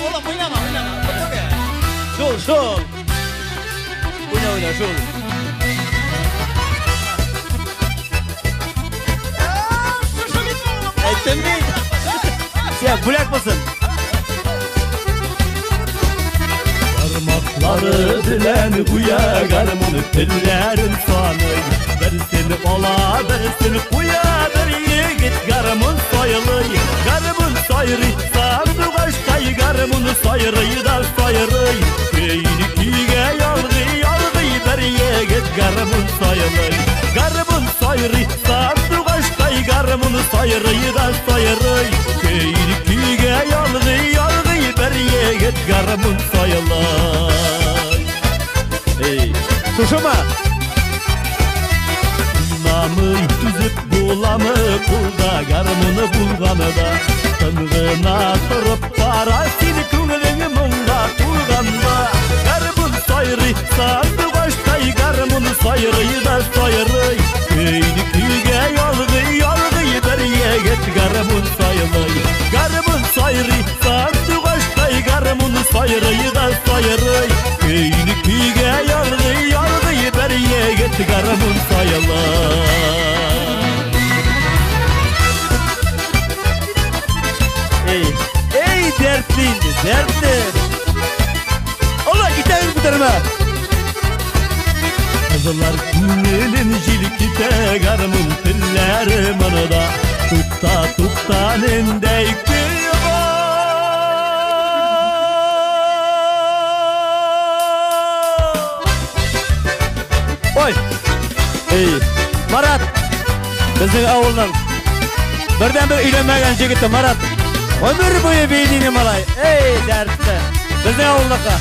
oğlum oynama. Şol. Oyna şol. Ettim değil. Sen bırak mısın? Parmakları dilen kuya garmını pillerin sanı Versini ola versini kuya bir yigit garmın soyılı Garmın soyırı sandı başkayı garmını soyırı da soyırı Beyni kiye yalgı bir yigit garmın soyılı Garmın soyırı sandı başkayı garmını soyırı da soyırı Beyni kiye yalgı bir yigit garmın soyılı Şuşuma. Namı tüzüp bulamı kulda garmını bulganı da Tınğına turup parasini künlüğü munda kulganda Garmın soyri sandı başkayı garmını soyrıyı da soyrı Köyni küge yolgı beriye git garmın soylı Garmın soyri sandı başkayı garmını soyrıyı da soyrı Köyni küge yolgı beriye git garmın soylı Ey dertliydi, dertli. Allah gidelim bu tarafa. Kızılar günelin jilikite garmın pillerim anıda Tukta nendeyk bir Oy. Marat. Bizim avuldan. Birden bir uylanmagan jigitdi Marat. Ömür boyu beynini malay. Ey dertli. Bizim avuldaka.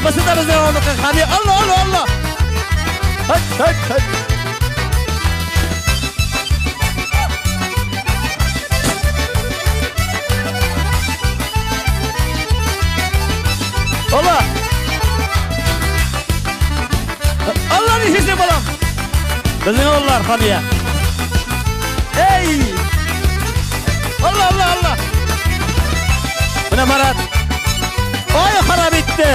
Mısır da bizim avuldaka. Hadi Allah. Hadi. Allah'ın işini balam. Bizim oğullar hadiye. Ey! Allah. Bu ne Marat? Oy harap etti.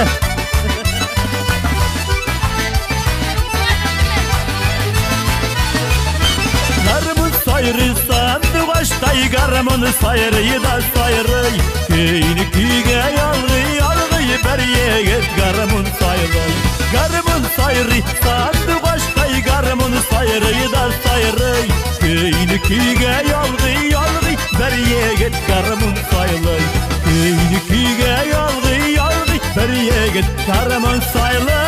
Garmın soyrı sandı başkayı garmını soyrıyı da soyrı Köyni küge yalgı beriye git garmın soyrı Garmın soyrı sandı başkayı garmını soyrıyı da soyrı Köyni küge yalgı beriye git garmın soyrı Köyni küge yalgı beriye git garmın soyrı